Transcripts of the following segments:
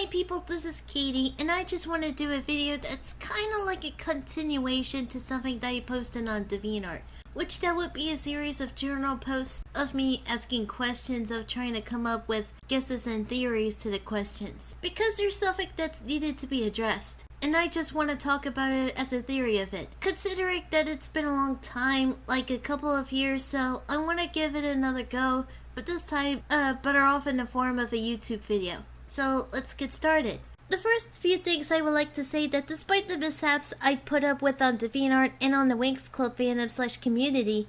Hi people, this is Katie, and I just want to do a video that's kind of like a continuation to something that I posted on DeviantArt, which that would be a series of journal posts of me asking questions, of trying to come up with guesses and theories to the questions, because there's something that's needed to be addressed, and I just want to talk about it as a theory of it. Considering that it's been a long time, like a couple of years, so I want to give it another go, but this time better off in the form of a YouTube video. So let's get started. The first few things I would like to say that despite the mishaps I put up with on DeviantArt and on the Winx Club fandom / community,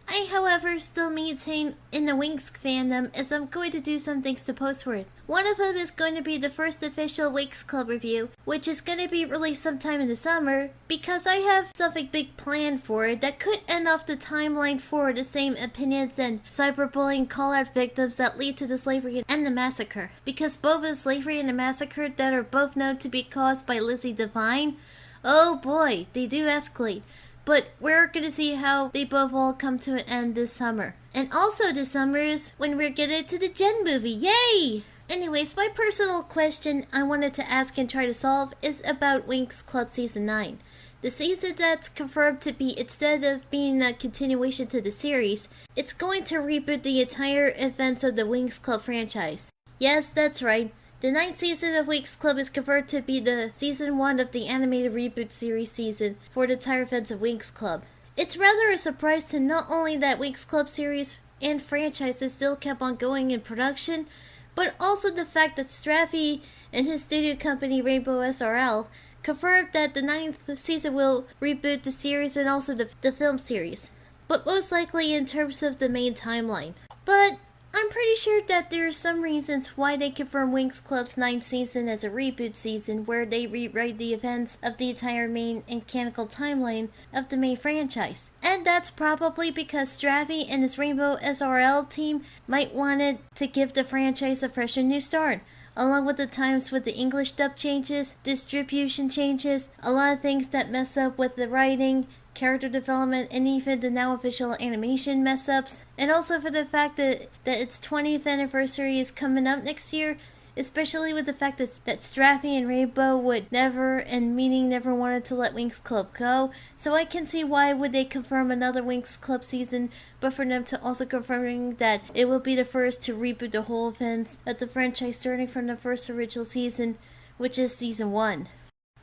I however still maintain in the Winx fandom as I'm going to do some things to post for it. One of them is going to be the first official Winx Club review, which is going to be released sometime in the summer, because I have something big planned for it that could end off the timeline for the same opinions and cyberbullying call-out victims that lead to the slavery and the massacre. Because both the slavery and the massacre that are both known to be caused by Lizzie Devine, oh boy, they do escalate. But we're going to see how they both all come to an end this summer. And also this summer is when we're getting to the Jen movie, yay! Anyways, my personal question I wanted to ask and try to solve is about Winx Club Season 9. The season that's confirmed to be, instead of being a continuation to the series, it's going to reboot the entire events of the Winx Club franchise. Yes, that's right. The 9th season of Winx Club is confirmed to be the Season 1 of the animated reboot series season for the entire events of Winx Club. It's rather a surprise to not only that Winx Club series and franchises still kept on going in production, but also the fact that Straffy and his studio company Rainbow SRL confirmed that the 9th season will reboot the series and also the film series, but most likely in terms of the main timeline. But I'm pretty sure that there are some reasons why they confirm Winx Club's 9th season as a reboot season where they rewrite the events of the entire main and canonical timeline of the main franchise. And that's probably because Straffy and his Rainbow SRL team might wanted to give the franchise a fresh and new start. Along with the times with the English dub changes, distribution changes, a lot of things that mess up with the writing, character development, and even the now official animation mess-ups, and also for the fact that its 20th anniversary is coming up next year, especially with the fact that Straffy and Rainbow would never wanted to let Winx Club go, so I can see why would they confirm another Winx Club season, but for them to also confirming that it will be the first to reboot the whole events of the franchise starting from the first original season, which is Season 1.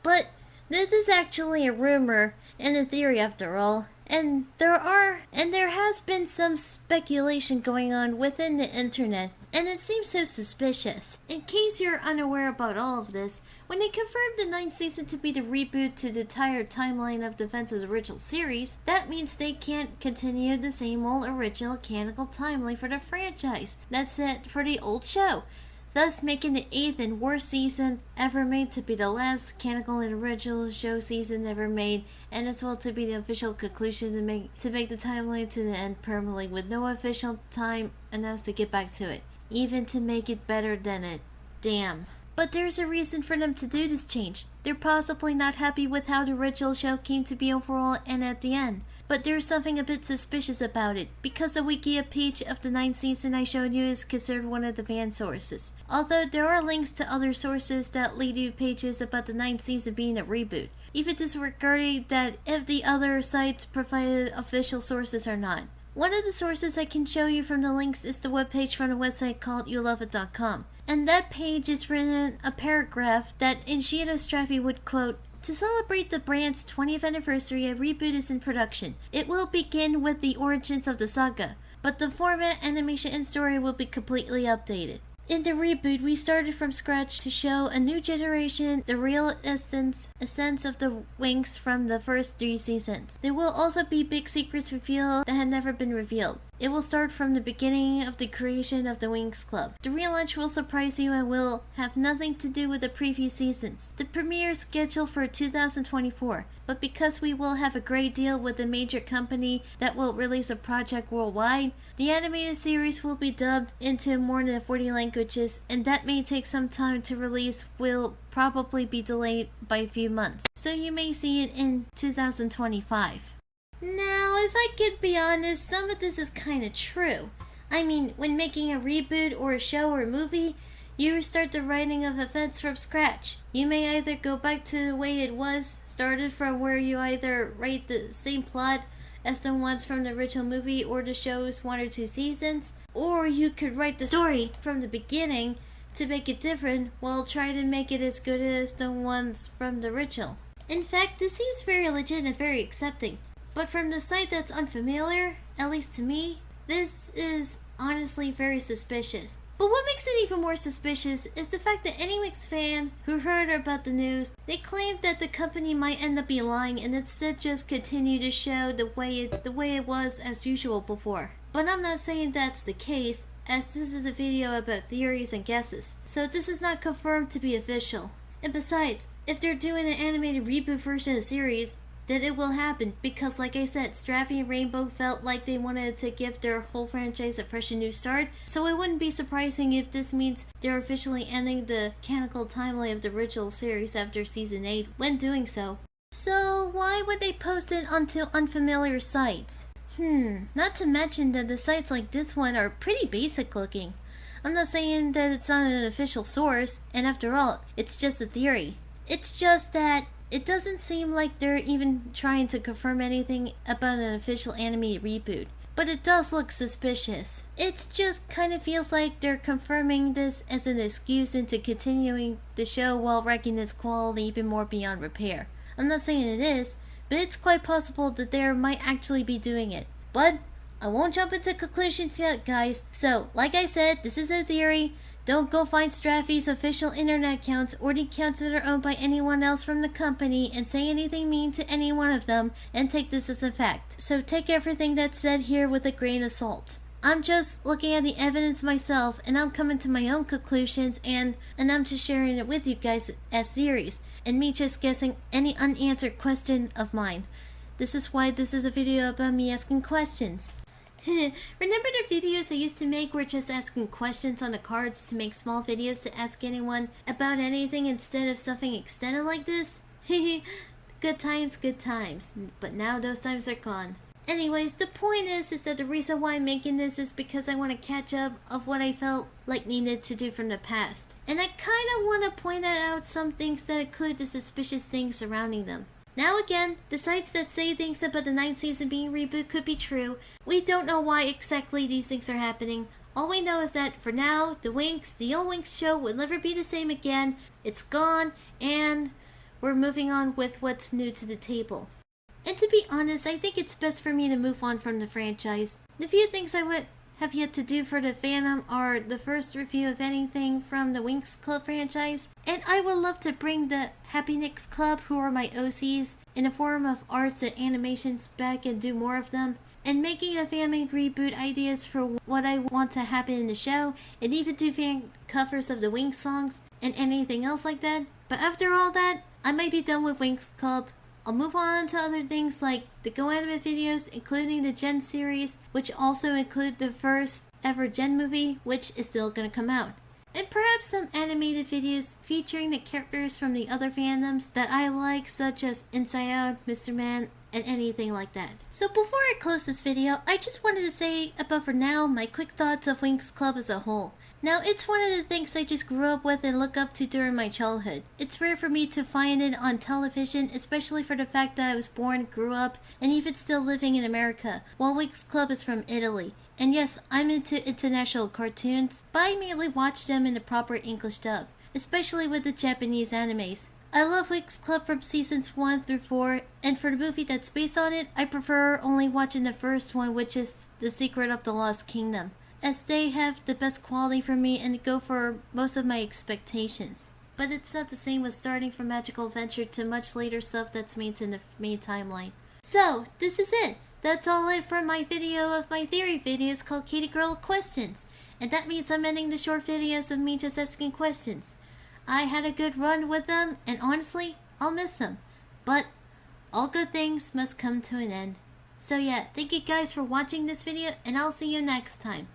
But this is actually a rumor and a theory after all, and there has been some speculation going on within the internet, and it seems so suspicious. In case you're unaware about all of this, when they confirmed the 9th season to be the reboot to the entire timeline of the events of the original series, that means they can't continue the same old original canonical timeline for the franchise that's set for the old show, thus making the 8th and worst season ever made to be the last canonical and original show season ever made, and as well to be the official conclusion to make the timeline to the end permanently with no official time announced to get back to it, even to make it better than it. Damn. But there's a reason for them to do this change. They're possibly not happy with how the original show came to be overall and at the end. But there's something a bit suspicious about it, because the Wikia page of the 9th season I showed you is considered one of the fan sources. Although there are links to other sources that lead to pages about the 9th season being a reboot, even disregarding that if the other sites provided official sources or not. One of the sources I can show you from the links is the webpage from a website called youloveit.com. And that page is written in a paragraph that Inshiro Straffy would quote, "To celebrate the brand's 20th anniversary, a reboot is in production. It will begin with the origins of the saga, but the format, animation, and story will be completely updated. In the reboot, we started from scratch to show a new generation the real essence of the Winx from the first 3 seasons. There will also be big secrets revealed that had never been revealed. It will start from the beginning of the creation of the Winx Club. The relaunch will surprise you and will have nothing to do with the previous seasons. The premiere is scheduled for 2024, but because we will have a great deal with a major company that will release a project worldwide, the animated series will be dubbed into more than 40 languages, and that may take some time to release, will probably be delayed by a few months. So you may see it in 2025. Now, if I could be honest, some of this is kind of true. I mean, when making a reboot or a show or a movie, you restart the writing of events from scratch. You may either go back to the way it was, started from where you either write the same plot as the ones from the original movie or the show's 1 or 2 seasons, or you could write the story from the beginning to make it different while trying to make it as good as the ones from the original. In fact, this seems very legit and very accepting. But from the site that's unfamiliar, at least to me, this is honestly very suspicious. But what makes it even more suspicious is the fact that any Winx fan who heard about the news, they claimed that the company might end up be lying and instead just continue to show the way it was as usual before. But I'm not saying that's the case, as this is a video about theories and guesses, so this is not confirmed to be official. And besides, if they're doing an animated reboot version of the series, then it will happen, because like I said, Straffy and Rainbow felt like they wanted to give their whole franchise a fresh and new start, so it wouldn't be surprising if this means they're officially ending the canonical timeline of the original series after season 8 when doing so. So why would they post it onto unfamiliar sites? Not to mention that the sites like this one are pretty basic looking. I'm not saying that it's not an official source, and after all, it's just a theory. It's just that it doesn't seem like they're even trying to confirm anything about an official animated reboot. But it does look suspicious. It just kind of feels like they're confirming this as an excuse into continuing the show while wrecking its quality even more beyond repair. I'm not saying it is, but it's quite possible that they might actually be doing it. But I won't jump into conclusions yet, guys. So, like I said, this is a theory. Don't go find Straffy's official internet accounts or the accounts that are owned by anyone else from the company and say anything mean to any one of them and take this as a fact. So take everything that's said here with a grain of salt. I'm just looking at the evidence myself and I'm coming to my own conclusions and I'm just sharing it with you guys as theories and me just guessing any unanswered question of mine. This is why this is a video about me asking questions. Remember the videos I used to make were just asking questions on the cards to make small videos to ask anyone about anything instead of something extended like this? Good times, but now those times are gone. Anyways, the point is that the reason why I'm making this is because I want to catch up of what I felt like needed to do from the past. And I kind of want to point out some things that include the suspicious things surrounding them. Now again, the sites that say things about the 9th season being reboot could be true. We don't know why exactly these things are happening. All we know is that for now, the old Winx show will never be the same again. It's gone, and we're moving on with what's new to the table. And to be honest, I think it's best for me to move on from the franchise. The few things I would have yet to do for the fandom are the first review of anything from the Winx Club franchise, and I would love to bring the Happy Nix Club, who are my OCs, in the form of arts and animations back and do more of them, and making a fan-made reboot ideas for what I want to happen in the show, and even do fan covers of the Winx songs, and anything else like that. But after all that, I might be done with Winx Club. I'll move on to other things like the Go Anime videos, including the Gen series, which also include the first ever Gen movie, which is still gonna come out. And perhaps some animated videos featuring the characters from the other fandoms that I like, such as Inside Out, Mr. Man, and anything like that. So before I close this video, I just wanted to say about for now my quick thoughts of Winx Club as a whole. Now, it's one of the things I just grew up with and look up to during my childhood. It's rare for me to find it on television, especially for the fact that I was born, grew up, and even still living in America, while Winx Club is from Italy. And yes, I'm into international cartoons, but I mainly watch them in the proper English dub, especially with the Japanese animes. I love Winx Club from seasons 1 through 4, and for the movie that's based on it, I prefer only watching the first one, which is The Secret of the Lost Kingdom, as they have the best quality for me and go for most of my expectations. But it's not the same with starting from Magical Adventure to much later stuff that's made in the main timeline. So, this is it. That's all it for my video of my theory videos called KatieGirl Questions. And that means I'm ending the short videos of me just asking questions. I had a good run with them, and honestly, I'll miss them. But all good things must come to an end. So yeah, thank you guys for watching this video, and I'll see you next time.